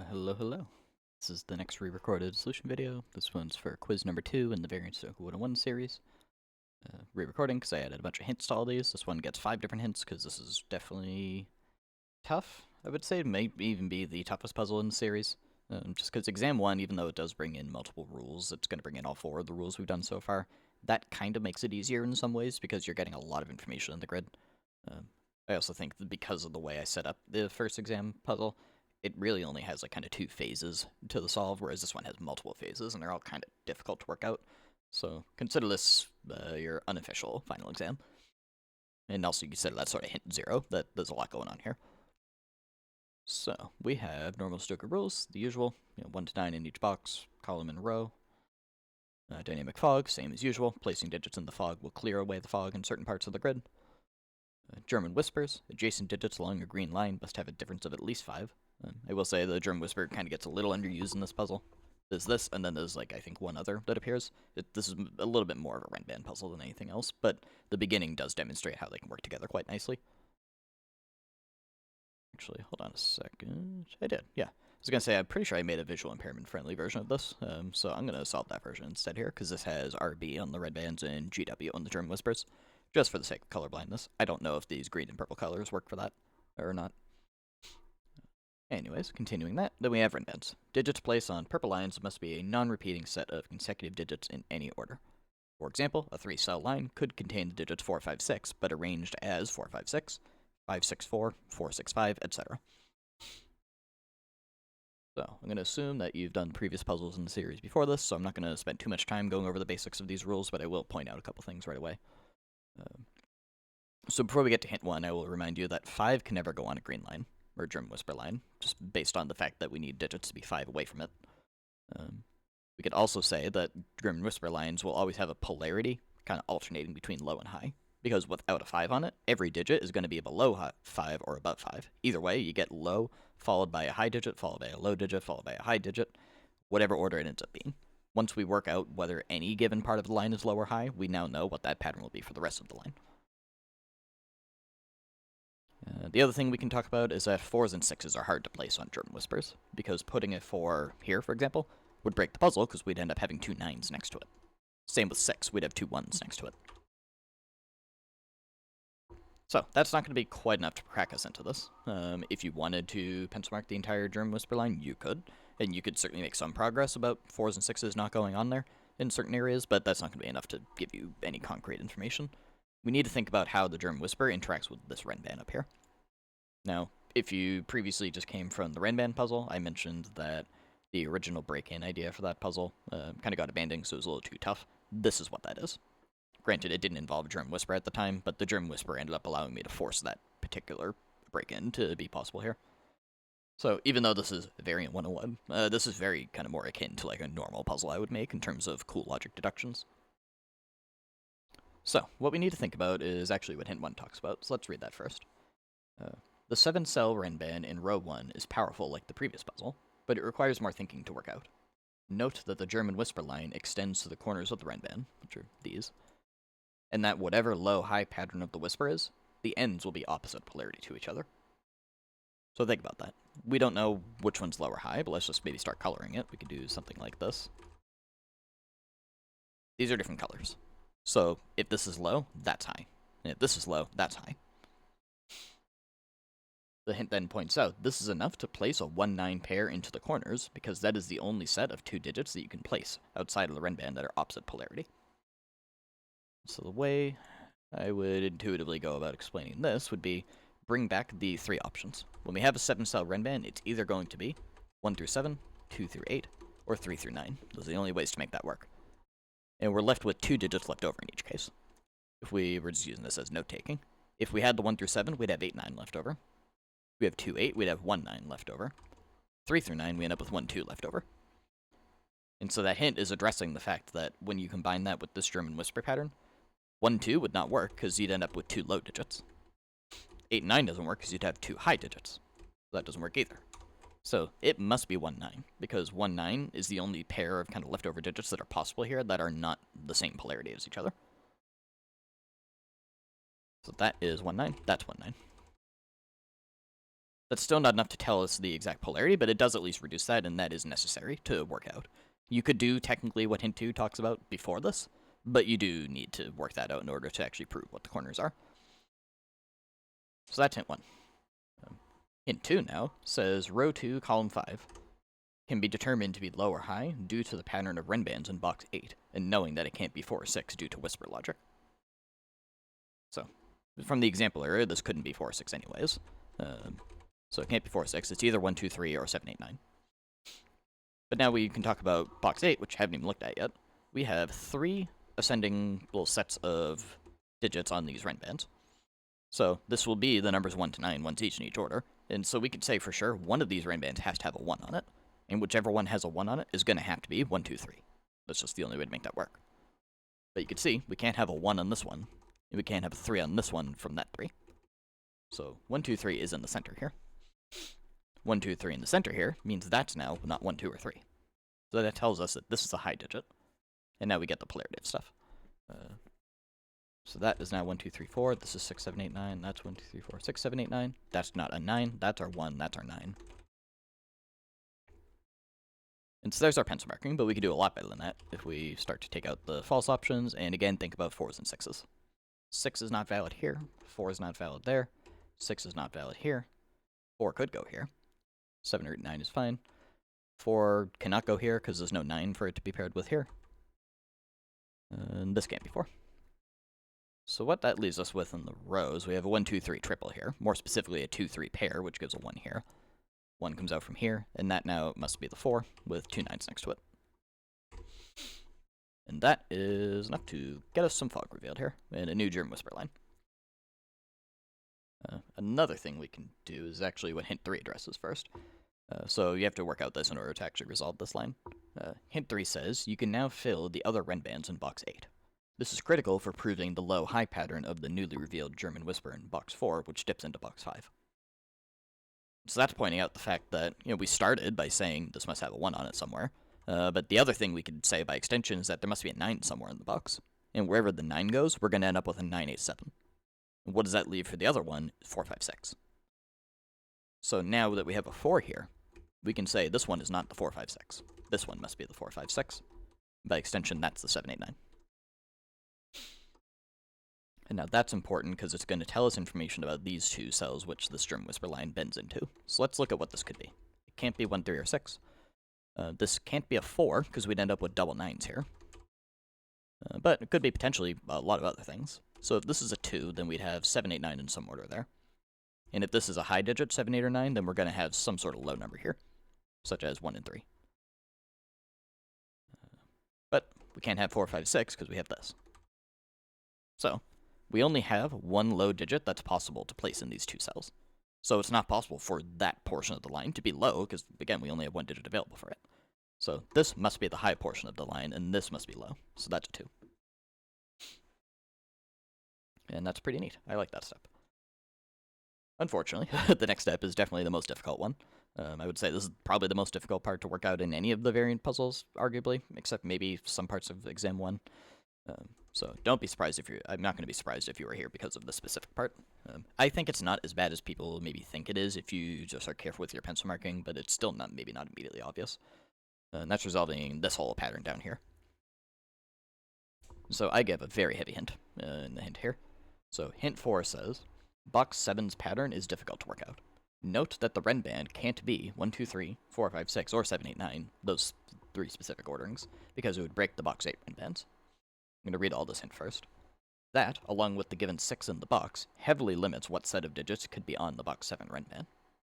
Hello. This is the next re-recorded solution video. This one's for quiz number 2 in the Variant Sudoku 101 series. Re-recording because I added a bunch of hints to all these. This one gets 5 different hints because this is definitely tough. I would say it may even be the toughest puzzle in the series. Just because exam 1, even though it does bring in multiple rules, it's going to bring in all 4 of the rules we've done so far. That kind of makes it easier in some ways because you're getting a lot of information in the grid. I also think that because of the way I set up the first exam puzzle, it really only has like kind of 2 phases to the solve, whereas this one has multiple phases, and they're all kind of difficult to work out. So consider this your unofficial final exam. And also you consider that sort of hint 0, that there's a lot going on here. So we have normal Sudoku rules, the usual, 1 to 9 in each box, column and row. Dynamic fog, same as usual. Placing digits in the fog will clear away the fog in certain parts of the grid. German whispers, adjacent digits along a green line must have a difference of at least 5. I will say the German whisper kind of gets a little underused in this puzzle. There's this, and then there's, like, I think one other that appears. This is a little bit more of a Renban puzzle than anything else, but the beginning does demonstrate how they can work together quite nicely. Actually, hold on a second. I did, yeah. I was going to say, I'm pretty sure I made a visual impairment-friendly version of this, so I'm going to solve that version instead here, because this has RB on the red bands and GW on the German whispers, just for the sake of colorblindness. I don't know if these green and purple colors work for that or not. Anyways, continuing that, then we have red bands. Digits placed on purple lines must be a non-repeating set of consecutive digits in any order. For example, a 3-cell line could contain the digits 4, 5, 6, but arranged as 4, 5, 6, 5, 6, 4, 4, 6, 5, etc. So I'm going to assume that you've done previous puzzles in the series before this, so I'm not going to spend too much time going over the basics of these rules, but I will point out a couple things right away. So before we get to hint 1, I will remind you that 5 can never go on a green line, or German whisper line, just based on the fact that we need digits to be 5 away from it. We could also say that German whisper lines will always have a polarity, kind of alternating between low and high, because without a 5 on it, every digit is going to be below 5 or above 5. Either way, you get low, followed by a high digit, followed by a low digit, followed by a high digit, whatever order it ends up being. Once we work out whether any given part of the line is low or high, we now know what that pattern will be for the rest of the line. The other thing we can talk about is that 4s and 6s are hard to place on German whispers, because putting a 4 here, for example, would break the puzzle because we'd end up having 2 9s next to it. Same with 6, we'd have 2 1s next to it. So that's not going to be quite enough to crack us into this. If you wanted to pencil mark the entire German whisper line, you could, and you could certainly make some progress about 4s and 6s not going on there in certain areas, but that's not going to be enough to give you any concrete information. We need to think about how the German whisper interacts with this Renban up here. Now, if you previously just came from the Renban puzzle, I mentioned that the original break-in idea for that puzzle kind of got abandoned, so it was a little too tough. This is what that is. Granted, it didn't involve German whisper at the time, but the German whisper ended up allowing me to force that particular break-in to be possible here. So even though this is variant 101, this is very kind of more akin to like a normal puzzle I would make in terms of cool logic deductions. So what we need to think about is actually what hint 1 talks about, so let's read that first. The 7-cell Renban in row 1 is powerful like the previous puzzle, but it requires more thinking to work out. Note that the German whisper line extends to the corners of the Renban, which are these, and that whatever low-high pattern of the whisper is, the ends will be opposite polarity to each other. So think about that. We don't know which one's low or high, but let's just maybe start coloring it. We could do something like this. These are different colors. So if this is low, that's high. And if this is low, that's high. The hint then points out this is enough to place a 1-9 pair into the corners, because that is the only set of 2 digits that you can place outside of the Renban that are opposite polarity. So the way I would intuitively go about explaining this would be bring back the 3 options. When we have a 7-cell Renban, it's either going to be 1 through 7, 2 through 8, or 3 through 9. Those are the only ways to make that work. And we're left with 2 digits left over in each case. If we were just using this as note-taking, if we had the 1 through 7, we'd have 8, 9 left over. If we have 2, 8, we'd have 1, 9 left over. 3 through 9, we end up with 1, 2 left over. And so that hint is addressing the fact that when you combine that with this German whisper pattern, 1, 2 would not work because you'd end up with 2 low digits. 8, 9 doesn't work because you'd have 2 high digits. That doesn't work either. So it must be 1, 9, because 1, 9 is the only pair of kind of leftover digits that are possible here that are not the same polarity as each other. So that is 1, 9. That's 1, 9. That's still not enough to tell us the exact polarity, but it does at least reduce that, and that is necessary to work out. You could do technically what hint 2 talks about before this, but you do need to work that out in order to actually prove what the corners are. So that's hint 1. Hint 2 now says row 2, column 5 can be determined to be low or high due to the pattern of Renbands in box 8, and knowing that it can't be 4 or 6 due to whisper logic. So, from the example area, this couldn't be 4 or 6 anyways. So it can't be 4 or 6. It's either 1, 2, 3, or 7, 8, 9. But now we can talk about box 8, which I haven't even looked at yet. We have 3 ascending little sets of digits on these Renbands. So this will be the numbers 1 to 9, ones each in each order. And so we could say for sure one of these Renbands has to have a 1 on it. And whichever one has a 1 on it is going to have to be 1, 2, 3. That's just the only way to make that work. But you can see, we can't have a 1 on this one. And we can't have a 3 on this one from that 3. So 1, 2, 3 is in the center here. 1, 2, 3 in the center here means that's now not 1, 2, or 3. So that tells us that this is a high digit. And now we get the polarity of stuff. So that is now 1, 2, 3, 4. This is 6, 7, 8, 9. That's 1, 2, 3, 4, 6, 7, 8, 9. That's not a 9. That's our 1. That's our 9. And so there's our pencil marking, but we could do a lot better than that if we start to take out the false options, and again, think about 4s and 6s. 6 is not valid here. 4 is not valid there. 6 is not valid here. 4 could go here. 7 or 9 is fine. 4 cannot go here because there's no 9 for it to be paired with here. And this can't be 4. So what that leaves us with in the rows, we have a 1, 2, 3 triple here. More specifically, a 2, 3 pair, which gives a 1 here. 1 comes out from here, and that now must be the 4 with 2 9s next to it. And that is enough to get us some fog revealed here, and a new German whisper line. Another thing we can do is actually what hint 3 addresses first. So you have to work out this in order to actually resolve this line. Hint 3 says, you can now fill the other Renbands in box 8. This is critical for proving the low-high pattern of the newly revealed German whisper in box 4, which dips into box 5. So that's pointing out the fact that, we started by saying this must have a 1 on it somewhere. But the other thing we could say by extension is that there must be a 9 somewhere in the box. And wherever the 9 goes, we're going to end up with a 9, 8, 7. And what does that leave for the other one? 4, 5, 6. So now that we have a 4 here, we can say this one is not the 4, 5, 6. This one must be the 4, 5, 6. By extension, that's the 7, 8, 9. And now that's important because it's going to tell us information about these two cells which this German whisper line bends into. So let's look at what this could be. It can't be 1, 3, or 6. This can't be a 4 because we'd end up with double 9s here. But it could be potentially a lot of other things. So if this is a 2, then we'd have 7, 8, 9 in some order there. And if this is a high digit, 7, 8, or 9, then we're going to have some sort of low number here, such as 1 and 3. But we can't have 4, 5, 6 because we have this. So we only have one low digit that's possible to place in these two cells. So it's not possible for that portion of the line to be low, because, again, we only have one digit available for it. So this must be the high portion of the line, and this must be low. So that's a 2. And that's pretty neat. I like that step. Unfortunately, the next step is definitely the most difficult one. I would say this is probably the most difficult part to work out in any of the variant puzzles, arguably, except maybe some parts of Exam 1. So don't be surprised if I'm not going to be surprised if you were here because of the specific part. I think it's not as bad as people maybe think it is if you just are careful with your pencil marking, but it's still maybe not immediately obvious. And that's resolving this whole pattern down here. So I give a very heavy hint in the hint here. So hint 4 says, box 7's pattern is difficult to work out. Note that the Renband can't be 1, 2, 3, 4, 5, 6, or 7, 8, 9, those 3 specific orderings, because it would break the box 8 Renbands. I'm going to read all this hint first. That, along with the given 6 in the box, heavily limits what set of digits could be on the box 7 Renband.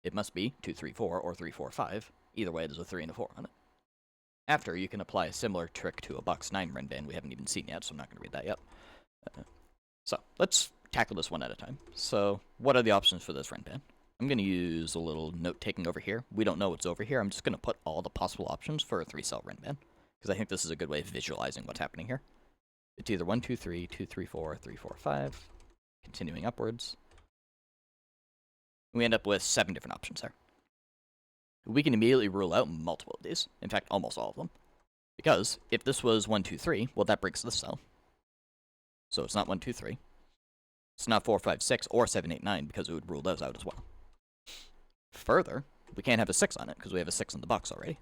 It must be 2, 3, 4, or 3, 4, 5. Either way, there's a 3 and a 4 on it. After, you can apply a similar trick to a box 9 Renband we haven't even seen yet, so I'm not going to read that yet. So, let's tackle this one at a time. So, what are the options for this Renband? I'm going to use a little note-taking over here. We don't know what's over here. I'm just going to put all the possible options for a 3-cell Renband, because I think this is a good way of visualizing what's happening here. It's either 1, 2, 3, 2, 3, 4, 3, 4, 5, continuing upwards. We end up with 7 different options there. We can immediately rule out multiple of these. In fact, almost all of them. Because if this was 1, 2, 3, well, that breaks this cell. So it's not 1, 2, 3. It's not 4, 5, 6, or 7, 8, 9, because it would rule those out as well. Further, we can't have a 6 on it because we have a 6 in the box already.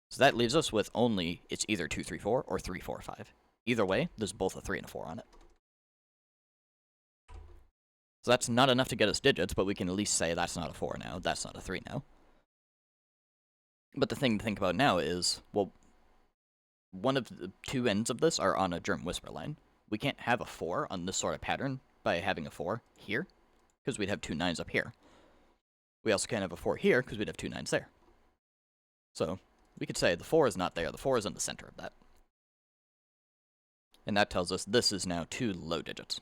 So that leaves us with only, it's either 2, 3, 4 or 3, 4, 5. Either way, there's both a 3 and a 4 on it. So that's not enough to get us digits, but we can at least say that's not a 4 now, that's not a 3 now. But the thing to think about now is, well, one of the two ends of this are on a German whisper line. We can't have a 4 on this sort of pattern by having a 4 here, because we'd have 2 9s up here. We also can't have a 4 here, because we'd have 2 9s there. So, we could say the 4 is not there, the 4 is in the center of that. And that tells us this is now 2 low digits.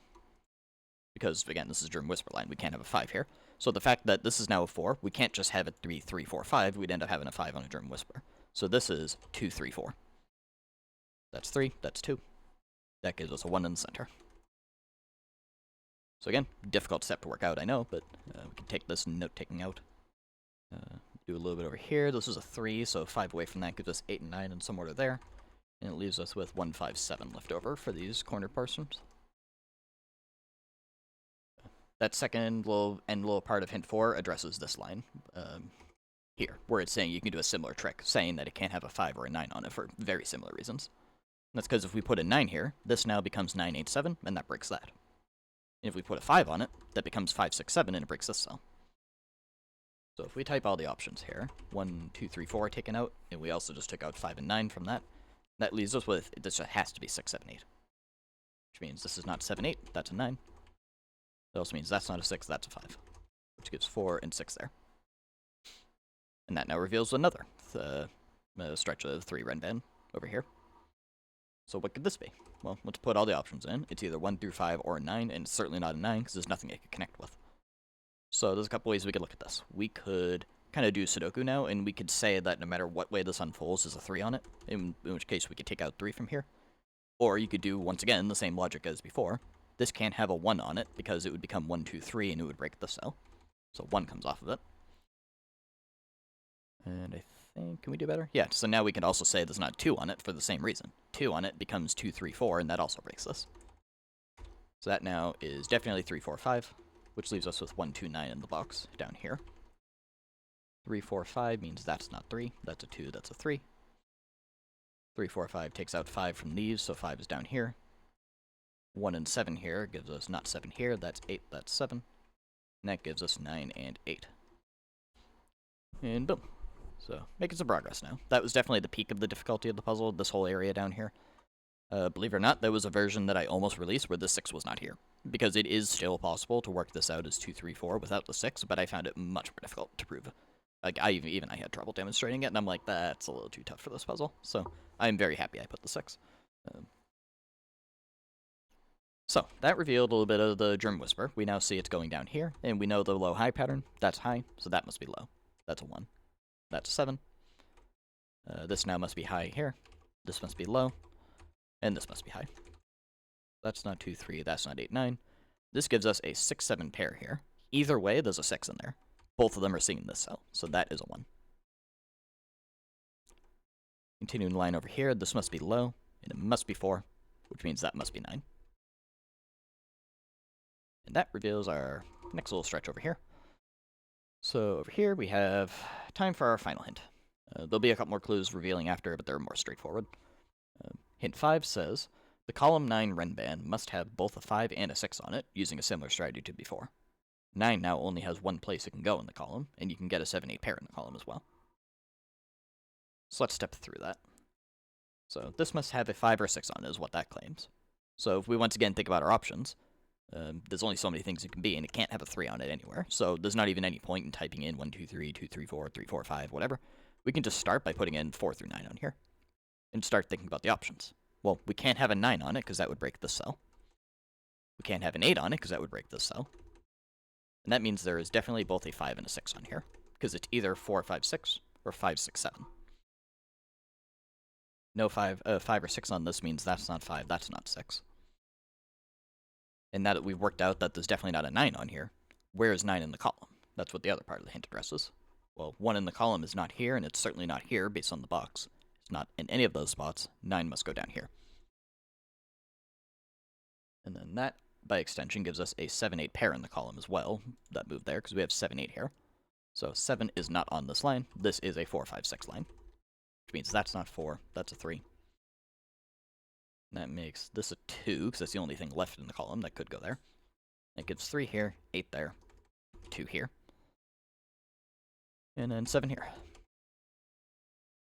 Because, again, this is German whisper line, we can't have a 5 here. So the fact that this is now a 4, we can't just have it 3, 3, 4, 5, we'd end up having a 5 on a German whisper. So this is 2, 3, 4. That's 3, that's 2. That gives us a 1 in the center. So again, difficult step to work out, I know, but we can take this note-taking out. Do a little bit over here. This is a 3, so 5 away from that gives us 8 and 9 in some order there. And it leaves us with 1, 5, 7 left over for these corner portions. That second little part of hint 4 addresses this line here, where it's saying you can do a similar trick, saying that it can't have a 5 or a 9 on it for very similar reasons. And that's because if we put a 9 here, this now becomes 9, 8, 7, and that breaks that. And if we put a 5 on it, that becomes 5, 6, 7, and it breaks this cell. So if we type all the options here, 1, 2, 3, 4 taken out, and we also just took out 5 and 9 from that, that leaves us with, this has to be 6, 7, 8. Which means this is not 7, 8, that's a 9. That also means that's not a 6, that's a 5. Which gives 4 and 6 there. And that now reveals another stretch of 3 Renban over here. So what could this be? Well, let's put all the options in. It's either 1 through 5 or a 9, and it's certainly not a 9 because there's nothing it could connect with. So there's a couple ways we could look at this. We could kind of do Sudoku now, and we could say that no matter what way this unfolds, there's a 3 on it, in which case we could take out 3 from here. Or you could do, once again, the same logic as before. This can't have a 1 on it because it would become 1, 2, 3, and it would break the cell. So 1 comes off of it. And I think, can we do better? Yeah, so now we can also say there's not 2 on it for the same reason. 2 on it becomes 2, 3, 4, and that also breaks this. So that now is definitely 3, 4, 5, which leaves us with 1, 2, 9 in the box down here. 3, 4, 5 means that's not 3, that's a 2, that's a 3. 3, 4, 5 takes out 5 from these, so 5 is down here. 1 and 7 here gives us not 7 here, that's 8, that's 7. And that gives us 9 and 8. And boom. So, making some progress now. That was definitely the peak of the difficulty of the puzzle, this whole area down here. Believe it or not, there was a version that I almost released where the 6 was not here. Because it is still possible to work this out as 2, 3, 4 without the 6, but I found it much more difficult to prove. Like, I had trouble demonstrating it, and I'm like, that's a little too tough for this puzzle. So, I'm very happy I put the 6. So, that revealed a little bit of the German whisper. We now see it's going down here, and we know the low-high pattern. That's high, so that must be low. That's a 1. That's a 7. This now must be high here. This must be low. And this must be high. That's not 2, 3. That's not 8, 9. This gives us a 6, 7 pair here. Either way, there's a 6 in there. Both of them are seeing this cell, so that is a 1. Continuing line over here, this must be low, and it must be 4, which means that must be 9. And that reveals our next little stretch over here. So over here we have time for our final hint. There'll be a couple more clues revealing after, but they're more straightforward. Hint 5 says, the column 9 Renban must have both a 5 and a 6 on it, using a similar strategy to before. 9 now only has one place it can go in the column, and you can get a 7, 8 pair in the column as well. So let's step through that. So this must have a 5 or 6 on it, is what that claims. So if we once again think about our options, there's only so many things it can be, and it can't have a 3 on it anywhere. So there's not even any point in typing in 1, 2, 3, 2, 3, 4, 3, 4, 5, whatever. We can just start by putting in 4 through 9 on here, and start thinking about the options. Well, we can't have a 9 on it, because that would break this cell. We can't have an 8 on it, because that would break this cell. And that means there is definitely both a 5 and a 6 on here, because it's either 4, 5, 6, or 5, 6, 7. No 5 or 6 on this means that's not 5, that's not 6. And now that we've worked out that there's definitely not a 9 on here, where is 9 in the column? That's what the other part of the hint addresses. Well, 1 in the column is not here, and it's certainly not here based on the box. It's not in any of those spots. 9 must go down here. And then that, by extension, gives us a 7, 8 pair in the column as well. That moved there, because we have 7, 8 here. So 7 is not on this line. This is a 4, 5, 6 line, which means that's not 4, that's a 3. That makes this a 2, because that's the only thing left in the column that could go there. It gives 3 here, 8 there, 2 here, and then 7 here.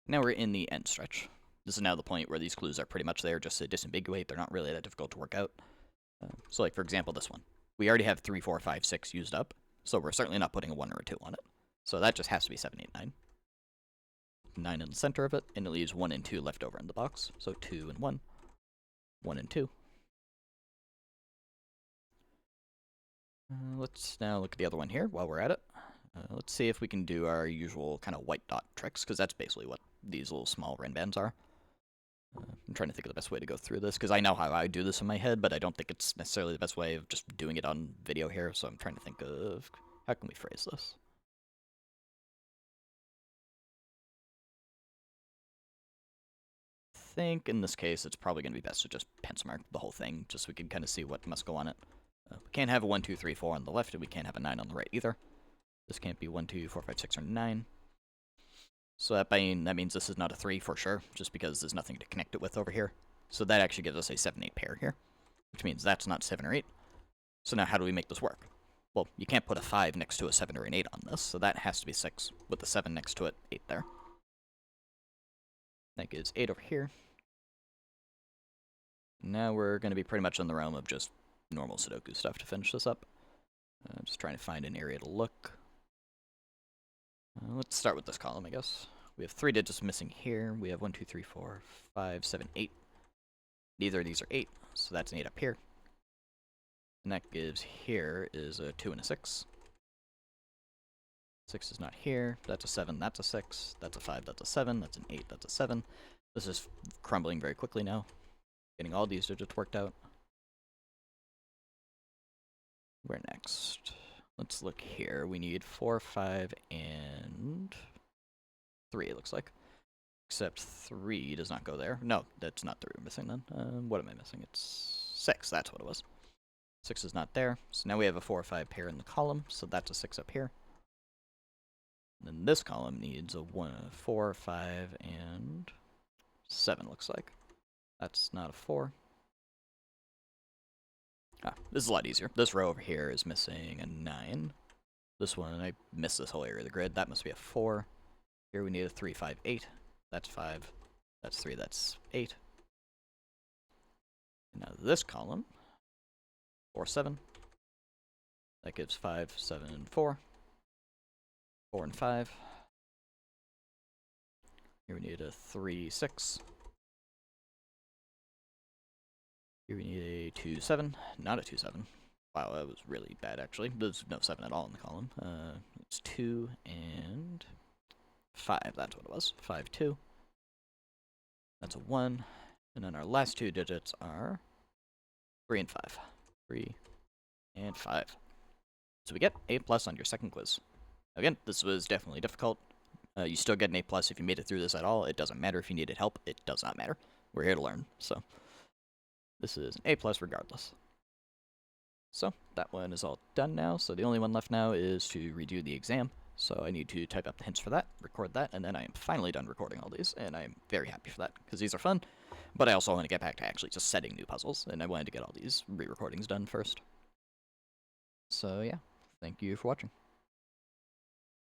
Now we're in the end stretch. This is now the point where these clues are pretty much there just to disambiguate. They're not really that difficult to work out. So like, for example, this one. We already have 3, 4, 5, 6 used up, so we're certainly not putting a 1 or a 2 on it. So that just has to be 7, 8, 9. 9 in the center of it, and it leaves 1 and 2 left over in the box. So 2 and 1, 1 and 2. Let's now look at the other one here while we're at it. Let's see if we can do our usual kind of white dot tricks, because that's basically what these little small ren bands are. I'm trying to think of the best way to go through this, because I know how I do this in my head, but I don't think it's necessarily the best way of just doing it on video here, so I'm trying to think of how can we phrase this. I think in this case it's probably going to be best to just pencil mark the whole thing, just so we can kind of see what must go on it. We can't have a 1, 2, 3, 4 on the left, and we can't have a 9 on the right either. This can't be 1, 2, 4, 5, 6, or 9. So that means this is not a 3 for sure, just because there's nothing to connect it with over here. So that actually gives us a 7, 8 pair here, which means that's not 7 or 8. So now how do we make this work? Well, you can't put a 5 next to a 7 or an 8 on this, so that has to be 6, with the 7 next to it, 8 there. That gives 8 over here. Now we're going to be pretty much in the realm of just normal Sudoku stuff to finish this up. Just trying to find an area to look. Let's start with this column, I guess. We have 3 digits missing here. We have 1, 2, 3, 4, 5, 7, 8. Neither of these are 8, so that's an 8 up here. And that gives here is a 2 and a 6. 6 is not here. That's a 7, that's a 6. That's a 5, that's a 7. That's an 8, that's a 7. This is crumbling very quickly now. Getting all these digits worked out. Where next? Let's look here. We need 4, 5, and 3, it looks like. Except 3 does not go there. No, that's not 3 we're missing then. What am I missing? It's 6, that's what it was. 6 is not there. So now we have a 4 or 5 pair in the column, so that's a 6 up here. And then this column needs a 4, 5, and 7, looks like. That's not a 4. Ah, this is a lot easier. This row over here is missing a 9. This one, I missed this whole area of the grid. That must be a 4. Here we need a 3, 5, 8. That's 5. That's 3, that's 8. And now this column, 4, 7. That gives 5, 7, and 4. 4 and 5. Here we need a 3, 6. Here we need a 2, 7. Not a 2, 7. Wow, that was really bad, actually. There's no 7 at all in the column. It's 2 and 5. That's what it was. 5, 2. That's a 1. And then our last 2 digits are 3 and 5. 3 and 5. So we get A+ on your second quiz. Again, this was definitely difficult. You still get an A+ if you made it through this at all. It doesn't matter if you needed help. It does not matter. We're here to learn, so this is an A+ regardless. So that one is all done now, so the only one left now is to redo the exam. So I need to type up the hints for that, record that, and then I am finally done recording all these, and I'm very happy for that, because these are fun, but I also want to get back to actually just setting new puzzles, and I wanted to get all these re-recordings done first. So yeah, thank you for watching.